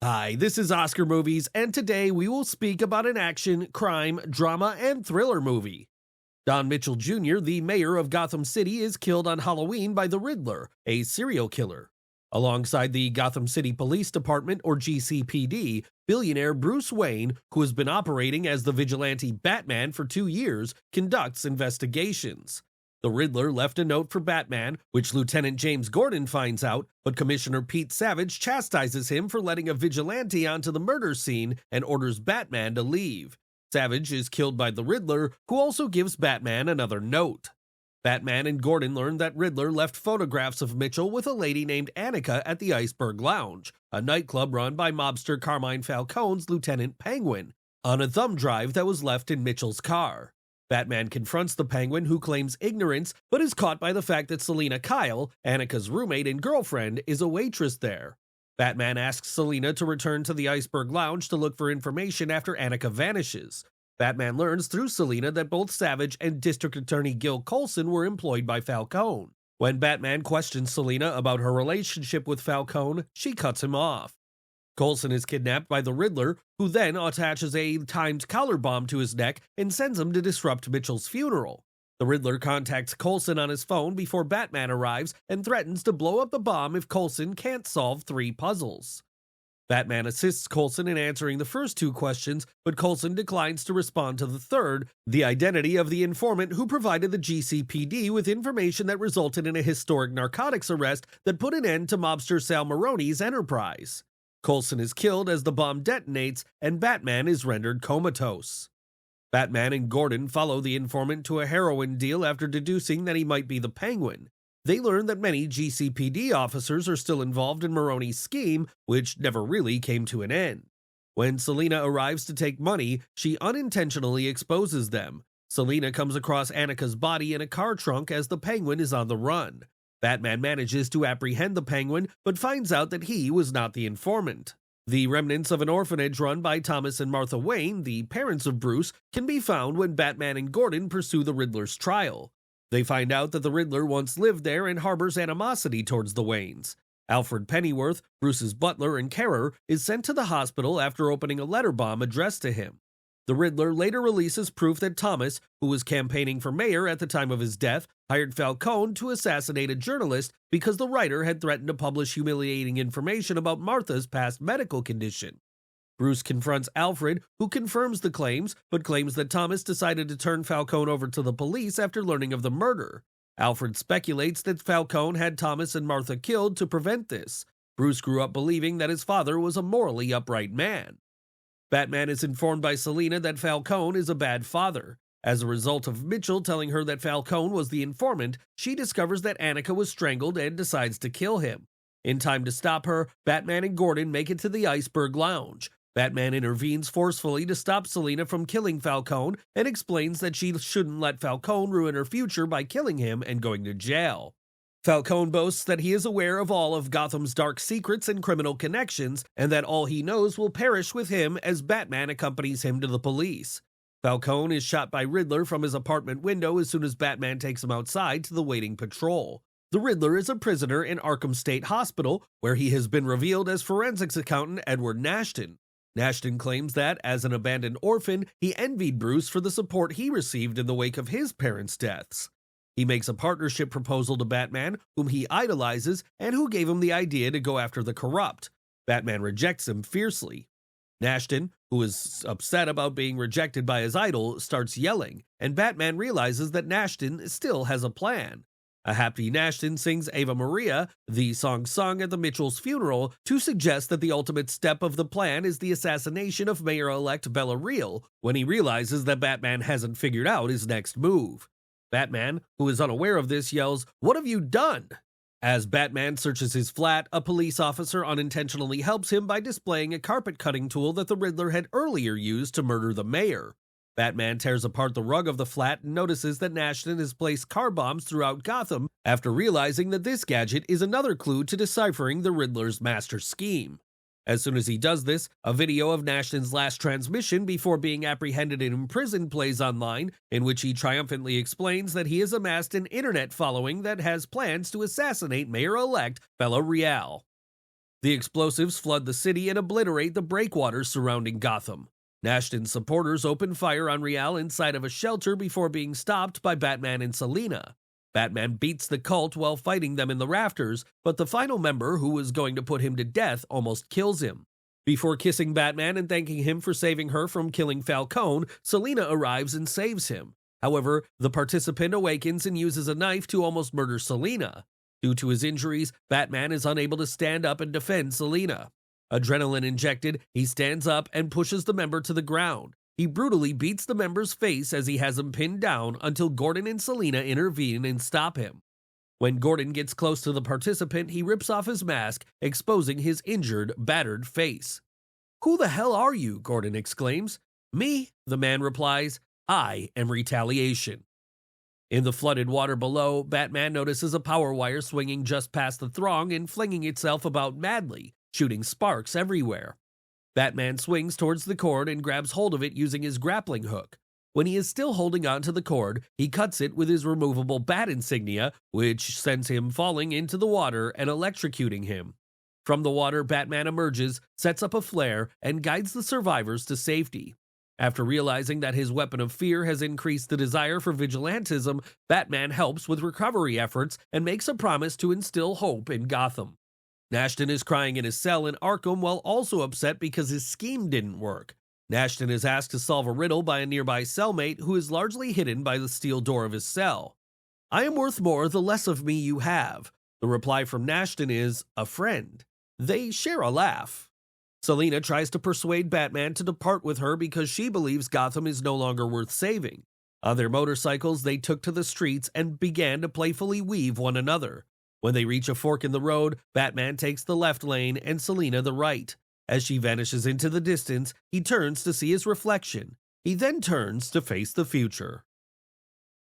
Hi, this is Oscar Movies, and today we will speak about an action, crime, drama, and thriller movie. Don Mitchell Jr., the mayor of Gotham City, is killed on Halloween by the Riddler, a serial killer. Alongside the Gotham City Police Department, or GCPD, billionaire Bruce Wayne, who has been operating as the vigilante Batman for 2 years, conducts investigations. The Riddler left a note for Batman, which Lieutenant James Gordon finds out, but Commissioner Pete Savage chastises him for letting a vigilante onto the murder scene and orders Batman to leave. Savage is killed by the Riddler, who also gives Batman another note. Batman and Gordon learn that Riddler left photographs of Mitchell with a lady named Annika at the Iceberg Lounge, a nightclub run by mobster Carmine Falcone's Lieutenant Penguin, on a thumb drive that was left in Mitchell's car. Batman confronts the Penguin, who claims ignorance, but is caught by the fact that Selina Kyle, Annika's roommate and girlfriend, is a waitress there. Batman asks Selina to return to the Iceberg Lounge to look for information after Annika vanishes. Batman learns through Selina that both Savage and District Attorney Gil Colson were employed by Falcone. When Batman questions Selina about her relationship with Falcone, she cuts him off. Coulson is kidnapped by the Riddler, who then attaches a timed collar bomb to his neck and sends him to disrupt Mitchell's funeral. The Riddler contacts Coulson on his phone before Batman arrives and threatens to blow up the bomb if Coulson can't solve 3 puzzles. Batman assists Coulson in answering the first 2 questions, but Coulson declines to respond to the third, the identity of the informant who provided the GCPD with information that resulted in a historic narcotics arrest that put an end to mobster Sal Maroni's enterprise. Coulson is killed as the bomb detonates, and Batman is rendered comatose. Batman and Gordon follow the informant to a heroin deal after deducing that he might be the Penguin. They learn that many GCPD officers are still involved in Maroni's scheme, which never really came to an end. When Selina arrives to take money, she unintentionally exposes them. Selina comes across Annika's body in a car trunk as the Penguin is on the run. Batman manages to apprehend the Penguin, but finds out that he was not the informant. The remnants of an orphanage run by Thomas and Martha Wayne, the parents of Bruce, can be found when Batman and Gordon pursue the Riddler's trial. They find out that the Riddler once lived there and harbors animosity towards the Waynes. Alfred Pennyworth, Bruce's butler and carer, is sent to the hospital after opening a letter bomb addressed to him. The Riddler later releases proof that Thomas, who was campaigning for mayor at the time of his death, hired Falcone to assassinate a journalist because the writer had threatened to publish humiliating information about Martha's past medical condition. Bruce confronts Alfred, who confirms the claims, but claims that Thomas decided to turn Falcone over to the police after learning of the murder. Alfred speculates that Falcone had Thomas and Martha killed to prevent this. Bruce grew up believing that his father was a morally upright man. Batman is informed by Selina that Falcone is a bad father. As a result of Mitchell telling her that Falcone was the informant, she discovers that Annika was strangled and decides to kill him. In time to stop her, Batman and Gordon make it to the Iceberg Lounge. Batman intervenes forcefully to stop Selina from killing Falcone and explains that she shouldn't let Falcone ruin her future by killing him and going to jail. Falcone boasts that he is aware of all of Gotham's dark secrets and criminal connections, and that all he knows will perish with him as Batman accompanies him to the police. Falcone is shot by Riddler from his apartment window as soon as Batman takes him outside to the waiting patrol. The Riddler is a prisoner in Arkham State Hospital, where he has been revealed as forensics accountant Edward Nashton. Nashton claims that, as an abandoned orphan, he envied Bruce for the support he received in the wake of his parents' deaths. He makes a partnership proposal to Batman, whom he idolizes and who gave him the idea to go after the corrupt. Batman rejects him fiercely. Nashton, who is upset about being rejected by his idol, starts yelling, and Batman realizes that Nashton still has a plan. A happy Nashton sings Ave Maria, the song sung at the Mitchell's funeral, to suggest that the ultimate step of the plan is the assassination of Mayor-elect Bella Real, when he realizes that Batman hasn't figured out his next move. Batman, who is unaware of this, yells, "What have you done?" As Batman searches his flat, a police officer unintentionally helps him by displaying a carpet-cutting tool that the Riddler had earlier used to murder the mayor. Batman tears apart the rug of the flat and notices that Nashton has placed car bombs throughout Gotham after realizing that this gadget is another clue to deciphering the Riddler's master scheme. As soon as he does this, a video of Nashton's last transmission before being apprehended and imprisoned plays online, in which he triumphantly explains that he has amassed an internet following that has plans to assassinate Mayor-elect Bella Real. The explosives flood the city and obliterate the breakwaters surrounding Gotham. Nashton's supporters open fire on Real inside of a shelter before being stopped by Batman and Selina. Batman beats the cult while fighting them in the rafters, but the final member, who was going to put him to death, almost kills him. Before kissing Batman and thanking him for saving her from killing Falcone, Selina arrives and saves him. However, the participant awakens and uses a knife to almost murder Selina. Due to his injuries, Batman is unable to stand up and defend Selina. Adrenaline injected, he stands up and pushes the member to the ground. He brutally beats the member's face as he has him pinned down until Gordon and Selina intervene and stop him. When Gordon gets close to the participant, he rips off his mask, exposing his injured, battered face. "Who the hell are you?" Gordon exclaims. "Me," the man replies. "I am Retaliation." In the flooded water below, Batman notices a power wire swinging just past the throng and flinging itself about madly, shooting sparks everywhere. Batman swings towards the cord and grabs hold of it using his grappling hook. When he is still holding onto the cord, he cuts it with his removable bat insignia, which sends him falling into the water and electrocuting him. From the water, Batman emerges, sets up a flare, and guides the survivors to safety. After realizing that his weapon of fear has increased the desire for vigilantism, Batman helps with recovery efforts and makes a promise to instill hope in Gotham. Nashton is crying in his cell in Arkham while also upset because his scheme didn't work. Nashton is asked to solve a riddle by a nearby cellmate who is largely hidden by the steel door of his cell. "I am worth more the less of me you have." The reply from Nashton is, "A friend." They share a laugh. Selina tries to persuade Batman to depart with her because she believes Gotham is no longer worth saving. On their motorcycles, they took to the streets and began to playfully weave one another. When they reach a fork in the road, Batman takes the left lane and Selina the right. As she vanishes into the distance, he turns to see his reflection. He then turns to face the future.